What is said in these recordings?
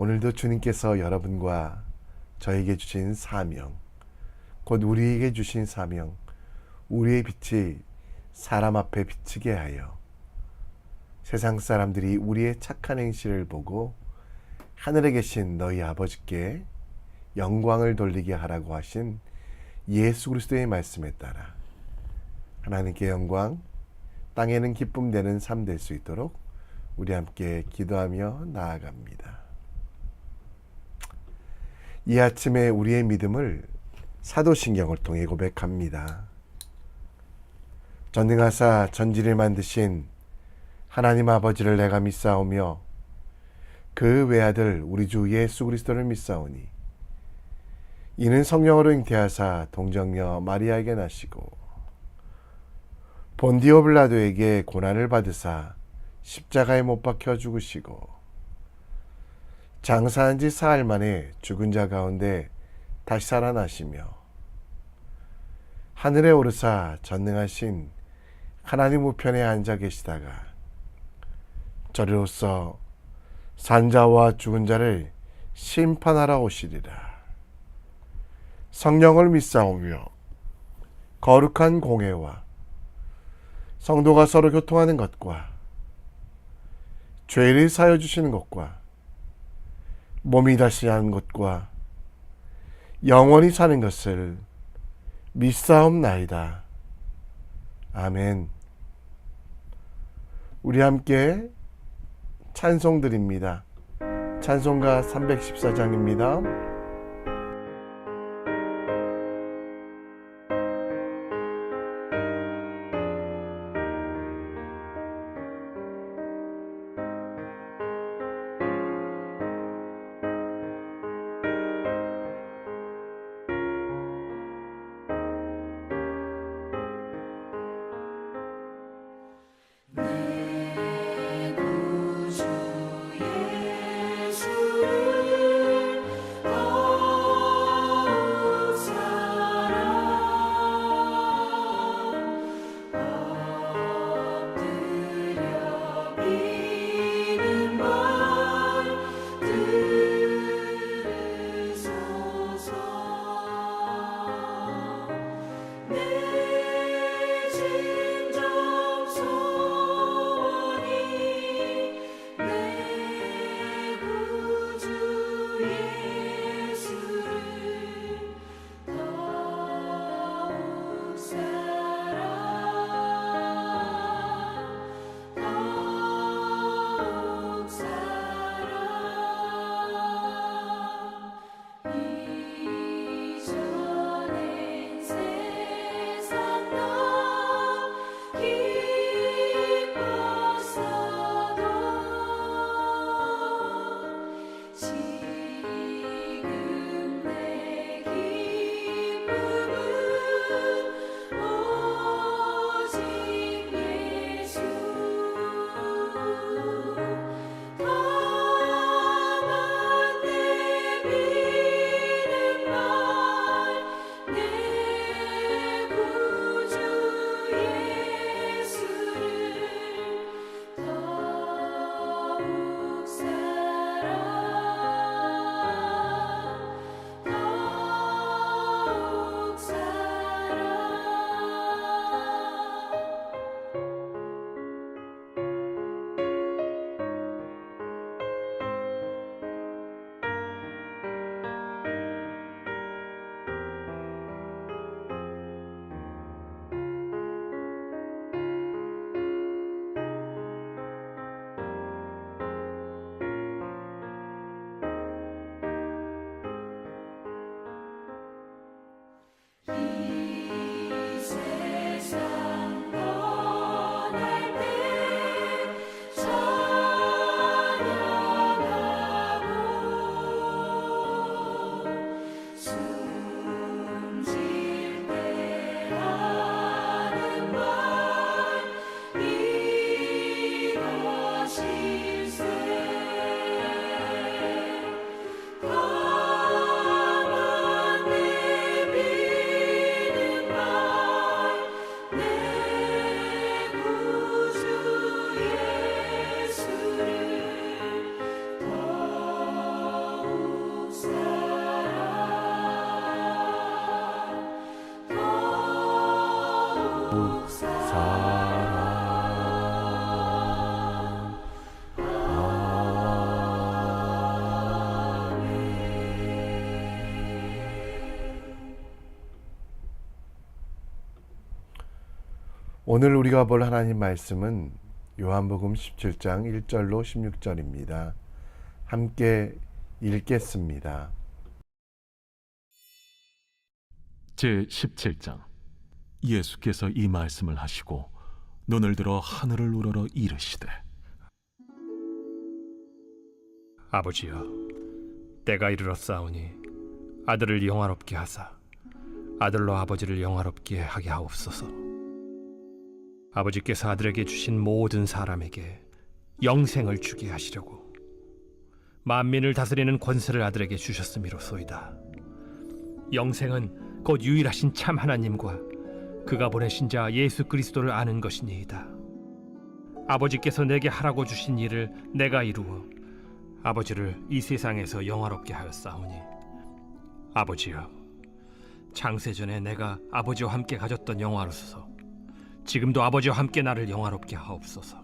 오늘도 주님께서 여러분과 저에게 주신 사명, 곧 우리에게 주신 사명, 우리의 빛이 사람 앞에 비치게 하여 세상 사람들이 우리의 착한 행실을 보고 하늘에 계신 너희 아버지께 영광을 돌리게 하라고 하신 예수 그리스도의 말씀에 따라 하나님께 영광, 땅에는 기쁨 되는 삶 될 수 있도록 우리 함께 기도하며 나아갑니다. 이 아침에 우리의 믿음을 사도신경을 통해 고백합니다. 전능하사 전지를 만드신 하나님 아버지를 내가 믿사오며 그 외아들 우리 주 예수 그리스도를 믿사오니 이는 성령으로 잉태하사 동정녀 마리아에게 나시고 본디오 빌라도에게 고난을 받으사 십자가에 못 박혀 죽으시고 장사한 지 사흘 만에 죽은 자 가운데 다시 살아나시며 하늘에 오르사 전능하신 하나님 우편에 앉아 계시다가 저리로서 산자와 죽은 자를 심판하러 오시리라. 성령을 믿사오며 거룩한 공회와 성도가 서로 교통하는 것과 죄를 사여 주시는 것과 몸이 다시 하는 것과 영원히 사는 것을 믿사옵나이다. 아멘. 우리 함께 찬송 드립니다. 찬송가 314장입니다. 내 구주 예수를 오늘 우리가 볼 하나님 말씀은 요한복음 17장 1절로 16절입니다. 함께 읽겠습니다. 제17장. 예수께서 이 말씀을 하시고 눈을 들어 하늘을 우러러 이르시되, 아버지여, 때가 이르렀사오니 아들을 영화롭게 하사 아들로 아버지를 영화롭게 하게 하옵소서. 아버지께서 아들에게 주신 모든 사람에게 영생을 주게 하시려고 만민을 다스리는 권세를 아들에게 주셨음이로소이다. 영생은 곧 유일하신 참 하나님과 그가 보내신 자 예수 그리스도를 아는 것이니이다. 아버지께서 내게 하라고 주신 일을 내가 이루어 아버지를 이 세상에서 영화롭게 하였사오니, 아버지여, 창세전에 내가 아버지와 함께 가졌던 영화로서 지금도 아버지와 함께 나를 영화롭게 하옵소서.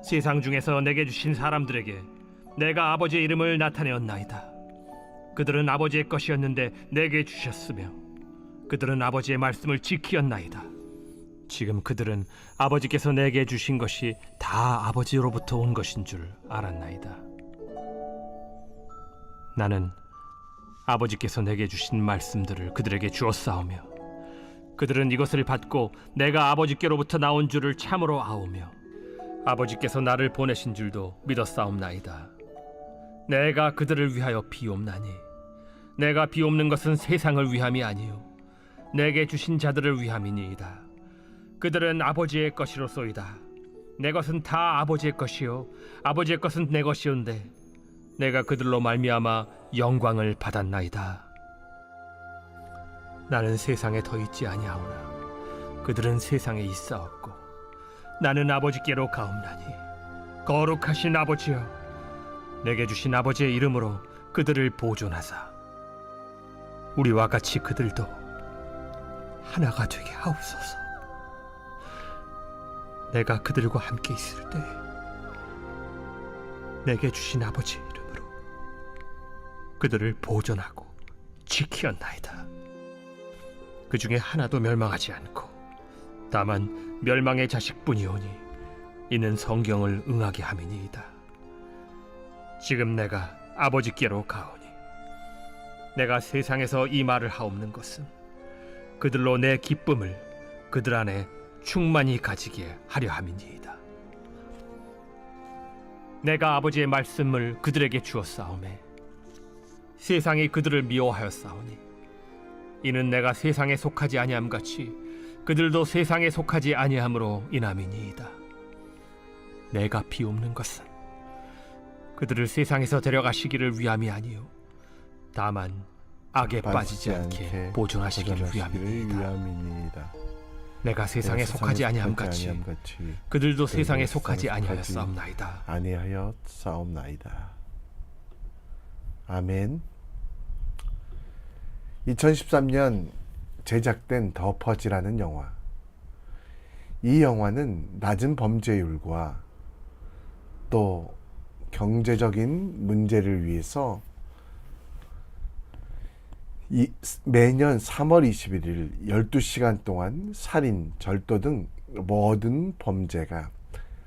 세상 중에서 내게 주신 사람들에게 내가 아버지의 이름을 나타내었나이다. 그들은 아버지의 것이었는데 내게 주셨으며 그들은 아버지의 말씀을 지키었나이다. 지금 그들은 아버지께서 내게 주신 것이 다 아버지로부터 온 것인 줄 알았나이다. 나는 아버지께서 내게 주신 말씀들을 그들에게 주었사오며 그들은 이것을 받고 내가 아버지께로부터 나온 줄을 참으로 아오며 아버지께서 나를 보내신 줄도 믿었사옵나이다. 내가 그들을 위하여 비옵나니 내가 비옵는 것은 세상을 위함이 아니요 내게 주신 자들을 위함이니이다. 그들은 아버지의 것이로소이다. 내 것은 다 아버지의 것이요 아버지의 것은 내 것이온데 내가 그들로 말미암아 영광을 받았나이다. 나는 세상에 더 있지 아니하오나 그들은 세상에 있사옵고 나는 아버지께로 가옵나니, 거룩하신 아버지여, 내게 주신 아버지의 이름으로 그들을 보존하사 우리와 같이 그들도 하나가 되게 하옵소서. 내가 그들과 함께 있을 때 내게 주신 아버지의 이름으로 그들을 보존하고 지키었나이다. 그 중에 하나도 멸망하지 않고 다만 멸망의 자식뿐이오니 이는 성경을 응하게 함이니이다. 지금 내가 아버지께로 가오니 내가 세상에서 이 말을 하옵는 것은 그들로 내 기쁨을 그들 안에 충만히 가지게 하려 함이니이다. 내가 아버지의 말씀을 그들에게 주었사오매 세상이 그들을 미워하였사오니 이는 내가 세상에 속하지 아니함 같이 그들도 세상에 속하지 아니함으로 인함이니이다. 내가 비옵는 것은 그들을 세상에서 데려가시기를 위함이 아니요 다만 악에 빠지지 않게 보존하시기를 위함이니이다. 내가 세상에 속하지 아니함 같이 그들도 세상에 속하지 아니하였사옵나이다. 아멘. 2013년 제작된 더 퍼지라는 영화. 이 영화는 낮은 범죄율과 또 경제적인 문제를 위해서 매년 3월 21일 12시간 동안 살인, 절도 등 모든 범죄가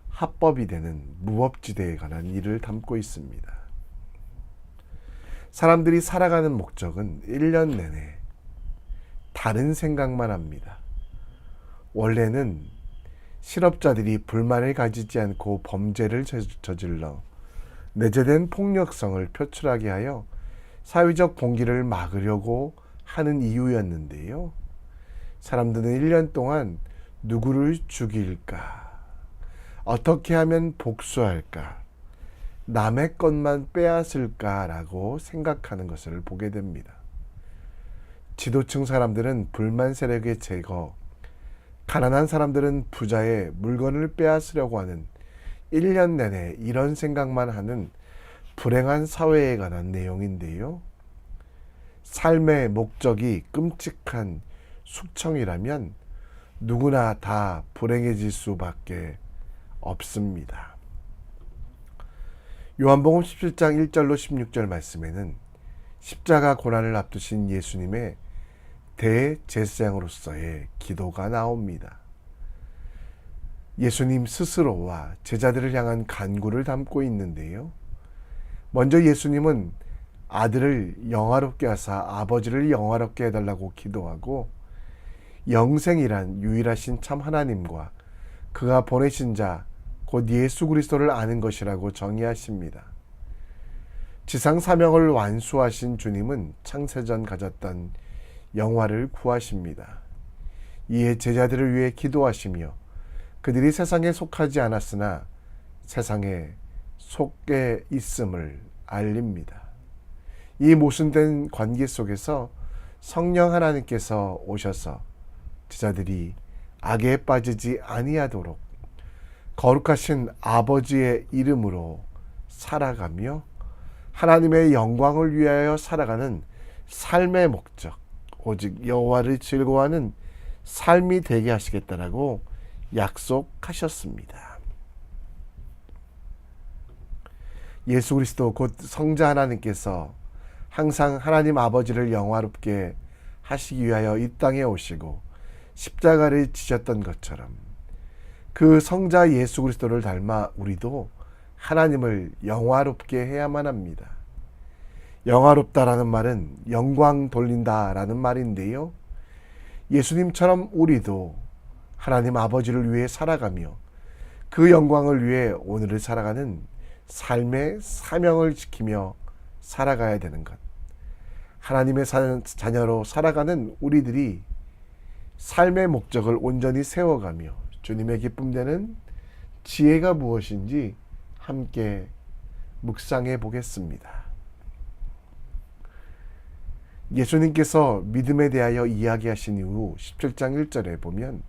합법이 되는 무법지대에 관한 일을 담고 있습니다. 사람들이 살아가는 목적은 1년 내내 다른 생각만 합니다. 원래는 실업자들이 불만을 가지지 않고 범죄를 저질러 내재된 폭력성을 표출하게 하여 사회적 봉기를 막으려고 하는 이유였는데요. 사람들은 1년 동안 누구를 죽일까? 어떻게 하면 복수할까? 남의 것만 빼앗을까라고 생각하는 것을 보게 됩니다. 지도층 사람들은 불만 세력의 제거, 가난한 사람들은 부자의 물건을 빼앗으려고 하는 1년 내내 이런 생각만 하는 불행한 사회에 관한 내용인데요. 삶의 목적이 끔찍한 숙청이라면 누구나 다 불행해질 수밖에 없습니다. 요한복음 17장 1절로 16절 말씀에는 십자가 고난을 앞두신 예수님의 대제사장으로서의 기도가 나옵니다. 예수님 스스로와 제자들을 향한 간구를 담고 있는데요. 먼저 예수님은 아들을 영화롭게 하사 아버지를 영화롭게 해달라고 기도하고 영생이란 유일하신 참 하나님과 그가 보내신 자 곧 예수 그리스도를 아는 것이라고 정의하십니다. 지상 사명을 완수하신 주님은 창세전 가졌던 영화를 구하십니다. 이에 제자들을 위해 기도하시며 그들이 세상에 속하지 않았으나 세상에 속해 있음을 알립니다. 이 모순된 관계 속에서 성령 하나님께서 오셔서 제자들이 악에 빠지지 아니하도록 거룩하신 아버지의 이름으로 살아가며 하나님의 영광을 위하여 살아가는 삶의 목적, 오직 여호와를 즐거워하는 삶이 되게 하시겠다라고 약속하셨습니다. 예수 그리스도 곧 성자 하나님께서 항상 하나님 아버지를 영화롭게 하시기 위하여 이 땅에 오시고 십자가를 지셨던 것처럼 그 성자 예수 그리스도를 닮아 우리도 하나님을 영화롭게 해야만 합니다. 영화롭다라는 말은 영광 돌린다라는 말인데요. 예수님처럼 우리도 하나님 아버지를 위해 살아가며 그 영광을 위해 오늘을 살아가는 삶의 사명을 지키며 살아가야 되는 것. 하나님의 자녀로 살아가는 우리들이 삶의 목적을 온전히 세워가며 주님의 기쁨 되는 지혜가 무엇인지 함께 묵상해 보겠습니다. 예수님께서 믿음에 대하여 이야기하신 이후 17장 1절에 보면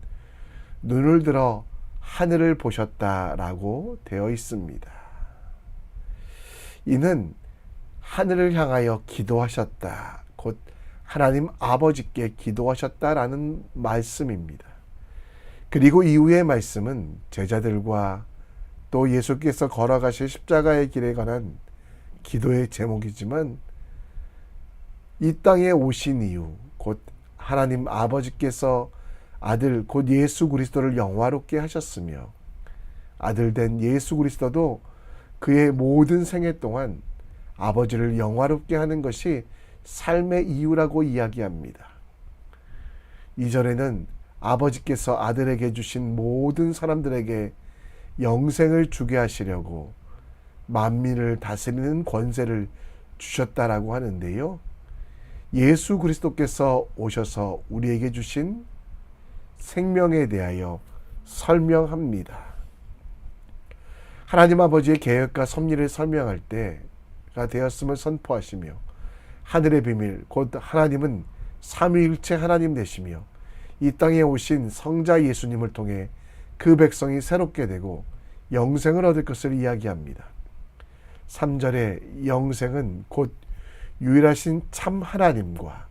눈을 들어 하늘을 보셨다라고 되어 있습니다. 이는 하늘을 향하여 기도하셨다. 곧 하나님 아버지께 기도하셨다라는 말씀입니다. 그리고 이후의 말씀은 제자들과 또 예수께서 걸어가실 십자가의 길에 관한 기도의 제목이지만 이 땅에 오신 이후 곧 하나님 아버지께서 아들 곧 예수 그리스도를 영화롭게 하셨으며 아들 된 예수 그리스도도 그의 모든 생애 동안 아버지를 영화롭게 하는 것이 삶의 이유라고 이야기합니다. 2절에는 아버지께서 아들에게 주신 모든 사람들에게 영생을 주게 하시려고 만민을 다스리는 권세를 주셨다라고 하는데요. 예수 그리스도께서 오셔서 우리에게 주신 생명에 대하여 설명합니다. 하나님 아버지의 계획과 섭리를 설명할 때가 되었음을 선포하시며 하늘의 비밀 곧 하나님은 삼위일체 하나님 되시며 이 땅에 오신 성자 예수님을 통해 그 백성이 새롭게 되고 영생을 얻을 것을 이야기합니다. 3절에 영생은 곧 유일하신 참 하나님과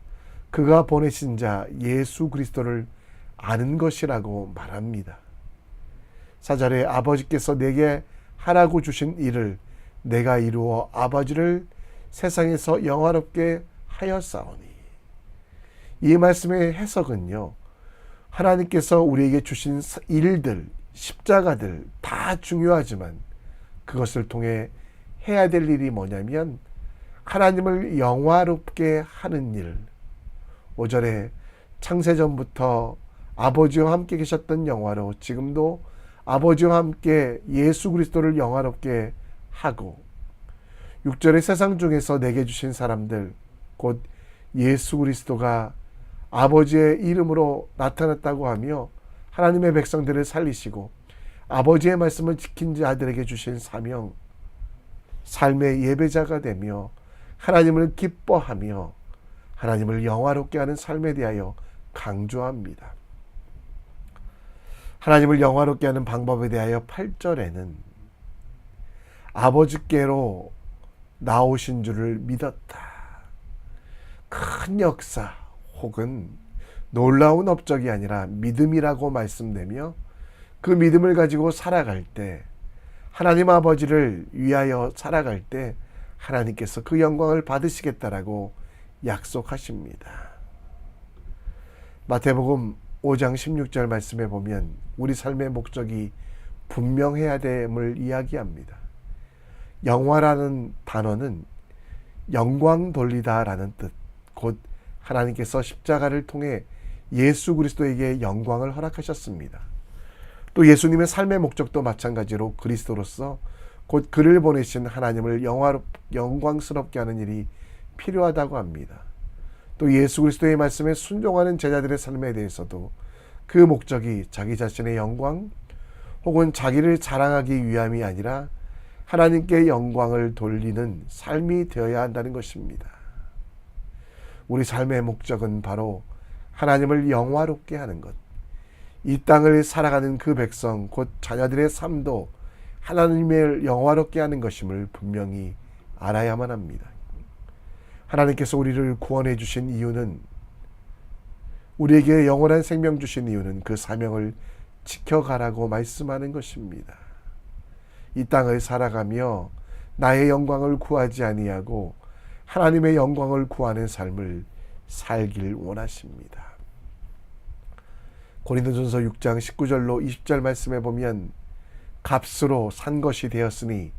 그가 보내신 자 예수 그리스도를 아는 것이라고 말합니다. 4절에 아버지께서 내게 하라고 주신 일을 내가 이루어 아버지를 세상에서 영화롭게 하였사오니. 이 말씀의 해석은요, 하나님께서 우리에게 주신 일들, 십자가들 다 중요하지만 그것을 통해 해야 될 일이 뭐냐면 하나님을 영화롭게 하는 일. 5절에 창세전부터 아버지와 함께 계셨던 영화로 지금도 아버지와 함께 예수 그리스도를 영화롭게 하고 6절에 세상 중에서 내게 주신 사람들 곧 예수 그리스도가 아버지의 이름으로 나타났다고 하며 하나님의 백성들을 살리시고 아버지의 말씀을 지킨 자들에게 주신 사명, 삶의 예배자가 되며 하나님을 기뻐하며 하나님을 영화롭게 하는 삶에 대하여 강조합니다. 하나님을 영화롭게 하는 방법에 대하여 8절에는 아버지께로 나오신 줄을 믿었다. 큰 역사 혹은 놀라운 업적이 아니라 믿음이라고 말씀되며 그 믿음을 가지고 살아갈 때 하나님 아버지를 위하여 살아갈 때 하나님께서 그 영광을 받으시겠다라고 약속하십니다. 마태복음 5장 16절 말씀에 보면 우리 삶의 목적이 분명해야 됨을 이야기합니다. 영화라는 단어는 영광 돌리다라는 뜻, 곧 하나님께서 십자가를 통해 예수 그리스도에게 영광을 허락하셨습니다. 또 예수님의 삶의 목적도 마찬가지로 그리스도로서 곧 그를 보내신 하나님을 영광스럽게 하는 일이 필요하다고 합니다. 또 예수 그리스도의 말씀에 순종하는 제자들의 삶에 대해서도 그 목적이 자기 자신의 영광 혹은 자기를 자랑하기 위함이 아니라 하나님께 영광을 돌리는 삶이 되어야 한다는 것입니다. 우리 삶의 목적은 바로 하나님을 영화롭게 하는 것. 이 땅을 살아가는 그 백성, 곧 자녀들의 삶도 하나님을 영화롭게 하는 것임을 분명히 알아야만 합니다. 하나님께서 우리를 구원해 주신 이유는, 우리에게 영원한 생명 주신 이유는 그 사명을 지켜가라고 말씀하는 것입니다. 이 땅을 살아가며 나의 영광을 구하지 아니하고 하나님의 영광을 구하는 삶을 살길 원하십니다. 고린도전서 6장 19절로 20절 말씀에 보면 값으로 산 것이 되었으니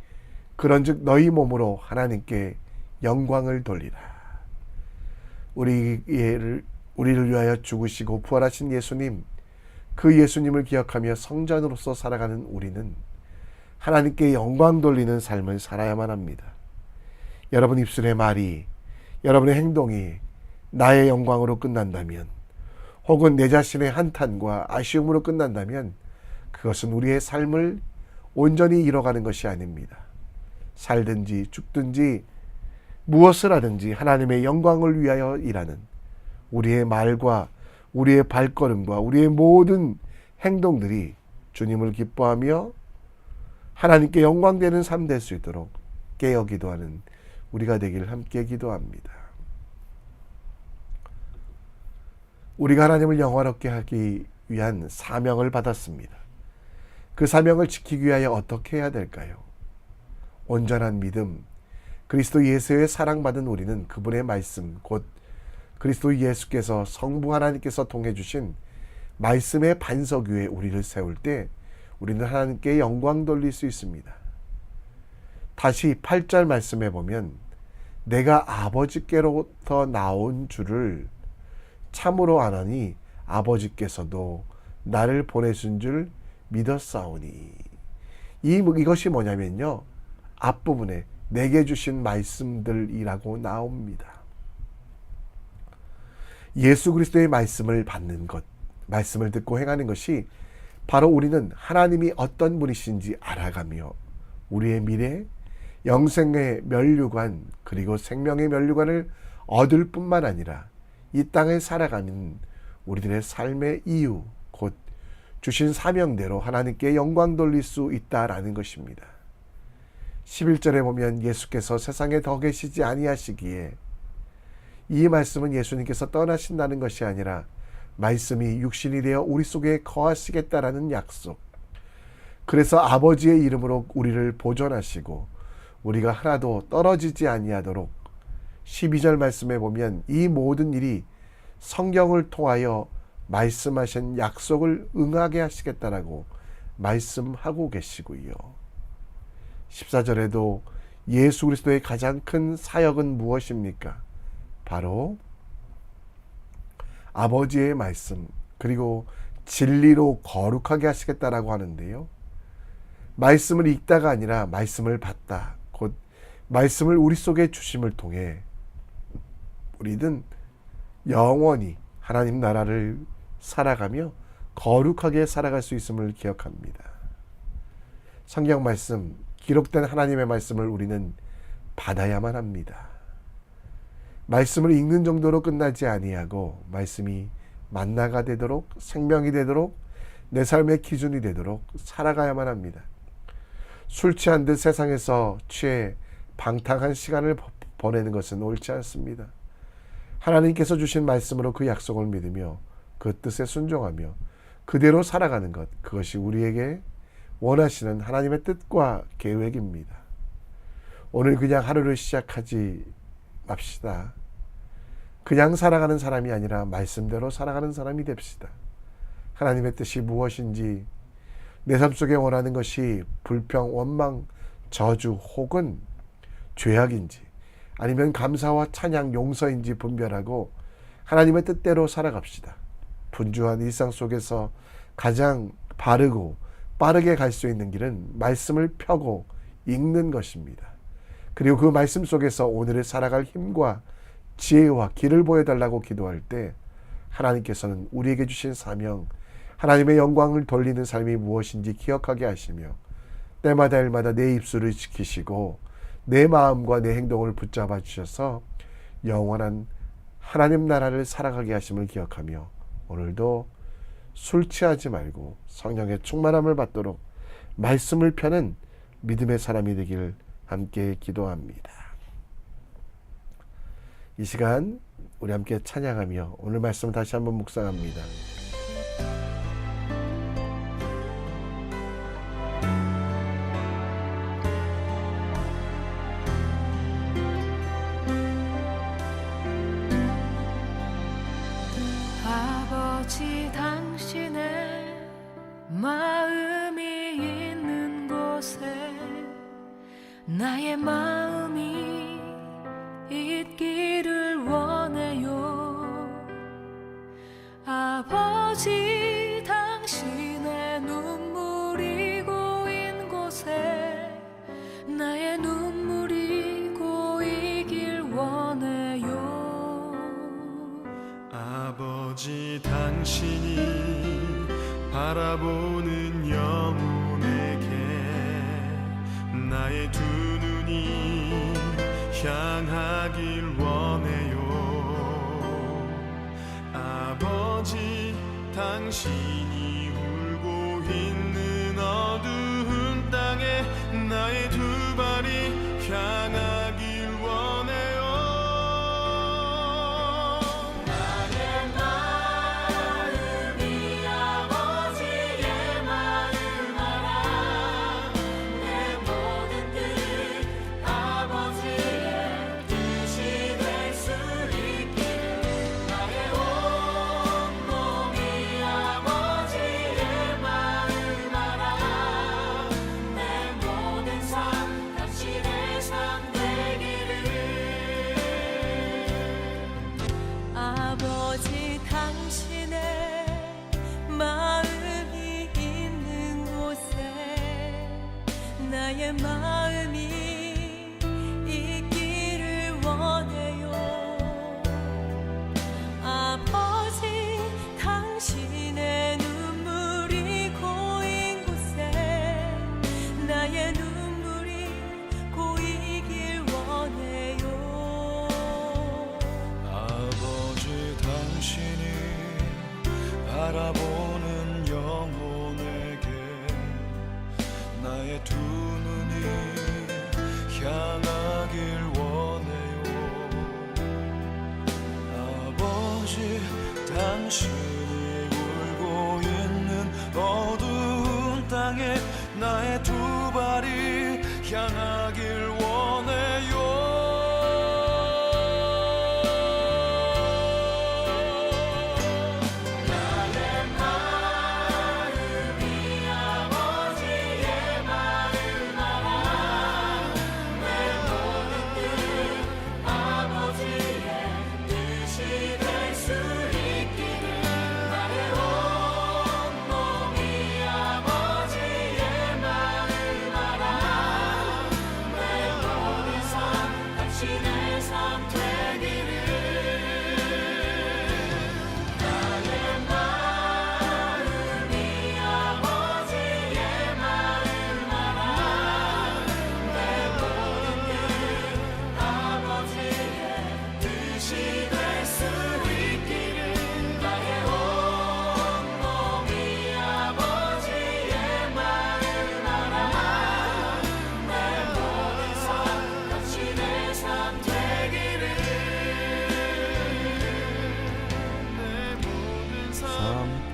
그런즉 너희 몸으로 하나님께 영광을 돌리라. 우리를 위하여 죽으시고 부활하신 예수님, 그 예수님을 기억하며 성전으로서 살아가는 우리는 하나님께 영광 돌리는 삶을 살아야만 합니다. 여러분 입술의 말이, 여러분의 행동이 나의 영광으로 끝난다면, 혹은 내 자신의 한탄과 아쉬움으로 끝난다면 그것은 우리의 삶을 온전히 이뤄가는 것이 아닙니다. 살든지 죽든지 무엇을 하든지 하나님의 영광을 위하여 일하는 우리의 말과 우리의 발걸음과 우리의 모든 행동들이 주님을 기뻐하며 하나님께 영광되는 삶 될 수 있도록 깨어 기도하는 우리가 되길 함께 기도합니다. 우리가 하나님을 영화롭게 하기 위한 사명을 받았습니다. 그 사명을 지키기 위하여 어떻게 해야 될까요? 온전한 믿음, 그리스도 예수의 사랑받은 우리는 그분의 말씀, 곧 그리스도 예수께서 성부 하나님께서 통해 주신 말씀의 반석 위에 우리를 세울 때 우리는 하나님께 영광 돌릴 수 있습니다. 다시 8절 말씀에 보면 내가 아버지께로부터 나온 줄을 참으로 아나니 아버지께서도 나를 보내신 줄 믿었사오니. 이것이 뭐냐면요, 앞부분에 내게 주신 말씀들이라고 나옵니다. 예수 그리스도의 말씀을 받는 것, 말씀을 듣고 행하는 것이 바로 우리는 하나님이 어떤 분이신지 알아가며 우리의 미래, 영생의 면류관, 그리고 생명의 면류관을 얻을 뿐만 아니라 이 땅을 살아가는 우리들의 삶의 이유, 곧 주신 사명대로 하나님께 영광 돌릴 수 있다라는 것입니다. 11절에 보면 예수께서 세상에 더 계시지 아니하시기에, 이 말씀은 예수님께서 떠나신다는 것이 아니라 말씀이 육신이 되어 우리 속에 거하시겠다라는 약속. 그래서 아버지의 이름으로 우리를 보존하시고 우리가 하나도 떨어지지 아니하도록 12절 말씀에 보면 이 모든 일이 성경을 통하여 말씀하신 약속을 응하게 하시겠다라고 말씀하고 계시고요. 14절에도 예수 그리스도의 가장 큰 사역은 무엇입니까? 바로 아버지의 말씀, 그리고 진리로 거룩하게 하시겠다라고 하는데요. 말씀을 읽다가 아니라 말씀을 받다, 곧 말씀을 우리 속에 주심을 통해 우리는 영원히 하나님 나라를 살아가며 거룩하게 살아갈 수 있음을 기억합니다. 성경 말씀, 기록된 하나님의 말씀을 우리는 받아야만 합니다. 말씀을 읽는 정도로 끝나지 아니하고 말씀이 만나가 되도록, 생명이 되도록, 내 삶의 기준이 되도록 살아가야만 합니다. 술 취한 듯 세상에서 취해 방탕한 시간을 보내는 것은 옳지 않습니다. 하나님께서 주신 말씀으로 그 약속을 믿으며 그 뜻에 순종하며 그대로 살아가는 것, 그것이 우리에게 원하시는 하나님의 뜻과 계획입니다. 오늘 그냥 하루를 시작하지 맙시다. 그냥 살아가는 사람이 아니라 말씀대로 살아가는 사람이 됩시다. 하나님의 뜻이 무엇인지, 내 삶 속에 원하는 것이 불평, 원망, 저주 혹은 죄악인지, 아니면 감사와 찬양, 용서인지 분별하고 하나님의 뜻대로 살아갑시다. 분주한 일상 속에서 가장 바르고 빠르게 갈 수 있는 길은 말씀을 펴고 읽는 것입니다. 그리고 그 말씀 속에서 오늘을 살아갈 힘과 지혜와 길을 보여달라고 기도할 때 하나님께서는 우리에게 주신 사명, 하나님의 영광을 돌리는 삶이 무엇인지 기억하게 하시며 때마다 일마다 내 입술을 지키시고 내 마음과 내 행동을 붙잡아 주셔서 영원한 하나님 나라를 살아가게 하심을 기억하며 오늘도 술 취하지 말고 성령의 충만함을 받도록 말씀을 펴는 믿음의 사람이 되길 함께 기도합니다. 이 시간 우리 함께 찬양하며 오늘 말씀 다시 한번 묵상합니다. 아버지 당신의 마음이 있는 곳에 나의 마음이 있기를 원해요. 아버지 당신의 눈물이 고인 곳에 나의 눈물이 고이길 원해요. 아버지 당신이 바라보는 영혼에게 나의 두 눈이 향하길 원해요. 아버지 당신이 울고 있는 어두운 땅에 나의 두 발이 향하길 원해요. 아버지 당신의 마음이 있는 곳에 나의 마음이 있기를 원해요. 아버지 당신의 눈물이 고인 곳에 나의 눈물이 고이길 원해요. 아버지 당신이 바라보는 영혼에게 나의 두 눈이 향하길 원해요. 아버지 당신이 울고 있는 어두운 땅에 나의 두 발이 향하길 원해요.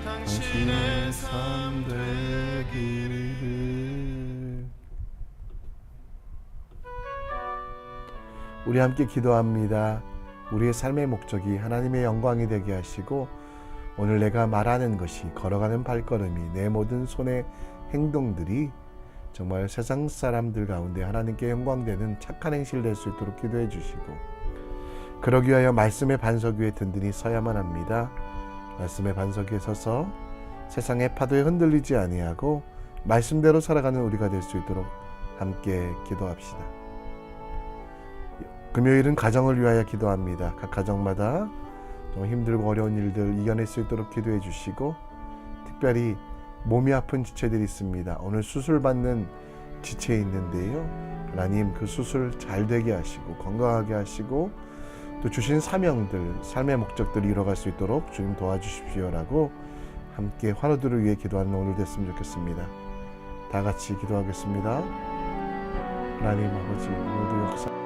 당신의 삶 되기를. 우리 함께 기도합니다. 우리의 삶의 목적이 하나님의 영광이 되게 하시고 오늘 내가 말하는 것이, 걸어가는 발걸음이, 내 모든 손의 행동들이 정말 세상 사람들 가운데 하나님께 영광되는 착한 행실 될 수 있도록 기도해 주시고, 그러기 위하여 말씀의 반석 위에 든든히 서야만 합니다. 말씀의 반석 위에 서서 세상의 파도에 흔들리지 아니하고 말씀대로 살아가는 우리가 될 수 있도록 함께 기도합시다. 금요일은 가정을 위하여 기도합니다. 각 가정마다 좀 힘들고 어려운 일들 이겨낼 수 있도록 기도해 주시고, 특별히 몸이 아픈 지체들이 있습니다. 오늘 수술 받는 지체 있는데요, 하나님 그 수술 잘 되게 하시고 건강하게 하시고 또 주신 사명들, 삶의 목적들을 이뤄갈 수 있도록 주님 도와주십시오라고 함께 환우들을 위해 기도하는 오늘 됐으면 좋겠습니다. 다 같이 기도하겠습니다. 하나님 아버지, 오늘도 역사